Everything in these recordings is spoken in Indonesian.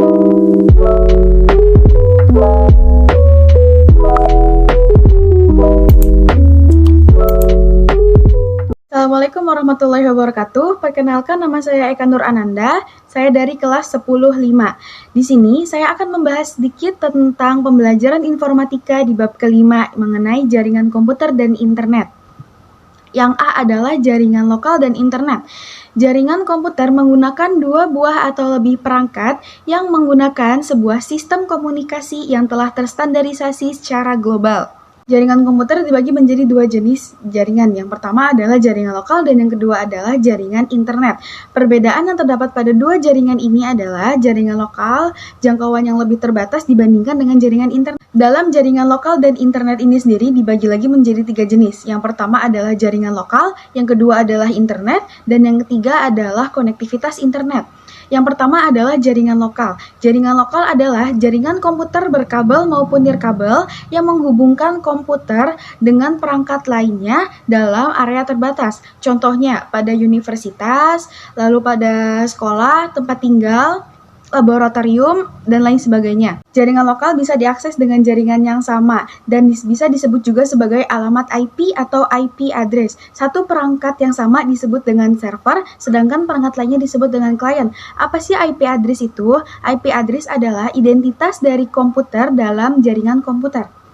Assalamualaikum warahmatullahi wabarakatuh. Perkenalkan, nama saya Eka Nur Ananda. Saya dari kelas 10-5. Di sini saya akan membahas sedikit tentang pembelajaran informatika di bab kelima mengenai jaringan komputer dan internet. Yang A adalah jaringan lokal dan internet. Jaringan komputer menggunakan dua buah atau lebih perangkat yang menggunakan sebuah sistem komunikasi yang telah terstandarisasi secara global. Jaringan komputer dibagi menjadi dua jenis jaringan. Yang pertama adalah jaringan lokal dan yang kedua adalah jaringan internet. Perbedaan yang terdapat pada dua jaringan ini adalah jaringan lokal jangkauan yang lebih terbatas dibandingkan dengan jaringan internet. Dalam jaringan lokal dan internet ini sendiri dibagi lagi menjadi tiga jenis. Yang pertama adalah jaringan lokal, yang kedua adalah internet, dan yang ketiga adalah konektivitas internet. Yang pertama adalah jaringan lokal. Jaringan lokal adalah jaringan komputer berkabel maupun nirkabel yang menghubungkan komputer dengan perangkat lainnya dalam area terbatas. Contohnya pada universitas, lalu pada sekolah, tempat tinggal, laboratorium, dan lain sebagainya. Jaringan lokal bisa diakses dengan jaringan yang sama dan bisa disebut juga sebagai alamat IP atau IP address. Satu perangkat yang sama disebut dengan server, sedangkan perangkat lainnya disebut dengan klien. Apa sih IP address itu? IP address adalah identitas dari komputer dalam jaringan komputer.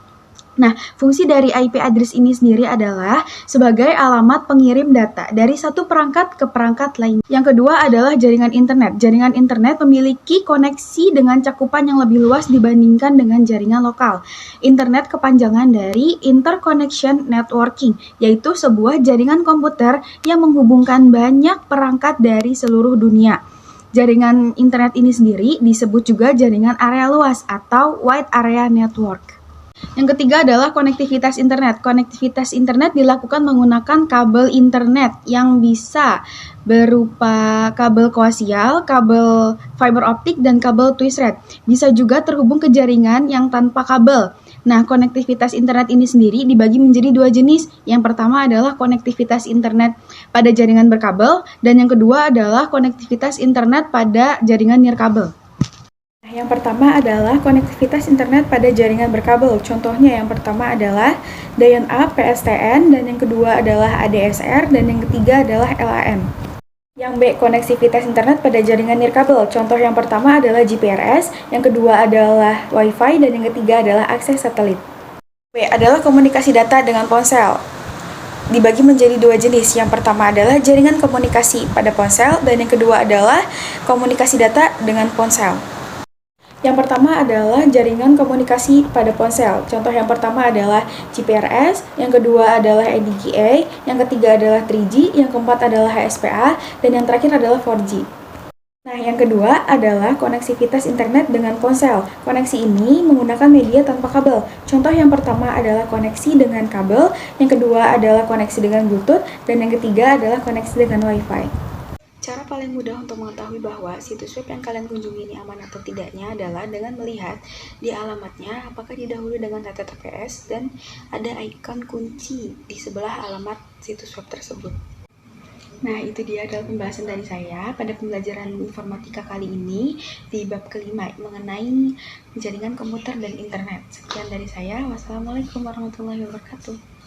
Nah, fungsi dari IP address ini sendiri adalah sebagai alamat pengirim data dari satu perangkat ke perangkat lain. Yang kedua adalah jaringan internet. Jaringan internet memiliki koneksi dengan cakupan yang lebih luas dibandingkan dengan jaringan lokal. Internet kepanjangan dari Interconnection Networking, yaitu sebuah jaringan komputer yang menghubungkan banyak perangkat dari seluruh dunia. Jaringan internet ini sendiri disebut juga jaringan area luas atau Wide Area Network. Yang ketiga adalah konektivitas internet. Konektivitas internet dilakukan menggunakan kabel internet yang bisa berupa kabel koaksial, kabel fiber optik, dan kabel twist-rod. Bisa juga terhubung ke jaringan yang tanpa kabel. Nah, konektivitas internet ini sendiri dibagi menjadi dua jenis. Yang pertama adalah konektivitas internet pada jaringan berkabel, dan yang kedua adalah konektivitas internet pada jaringan nirkabel. Yang pertama adalah konektivitas internet pada jaringan berkabel. Contohnya yang pertama adalah DNA PSTN, dan yang kedua adalah ADSR, dan yang ketiga adalah LAN. Yang B, koneksivitas internet pada jaringan nirkabel. Contoh yang pertama adalah GPRS, yang kedua adalah Wi-Fi, dan yang ketiga adalah akses satelit. B adalah komunikasi data dengan ponsel. Dibagi menjadi dua jenis. Yang pertama adalah jaringan komunikasi pada ponsel, dan yang kedua adalah komunikasi data dengan ponsel. Yang pertama adalah jaringan komunikasi pada ponsel. Contoh yang pertama adalah GPRS, yang kedua adalah EDGA, yang ketiga adalah 3G, yang keempat adalah HSPA, dan yang terakhir adalah 4G. Nah, yang kedua adalah koneksivitas internet dengan ponsel. Koneksi ini menggunakan media tanpa kabel. Contoh yang pertama adalah koneksi dengan kabel, yang kedua adalah koneksi dengan Bluetooth, dan yang ketiga adalah koneksi dengan Wi-Fi. Cara paling mudah untuk mengetahui bahwa situs web yang kalian kunjungi ini aman atau tidaknya adalah dengan melihat di alamatnya apakah didahului dengan HTTPS dan ada ikon kunci di sebelah alamat situs web tersebut. Nah, itu dia adalah pembahasan dari saya pada pembelajaran informatika kali ini di bab kelima mengenai jaringan komputer dan internet. Sekian dari saya. Wassalamualaikum warahmatullahi wabarakatuh.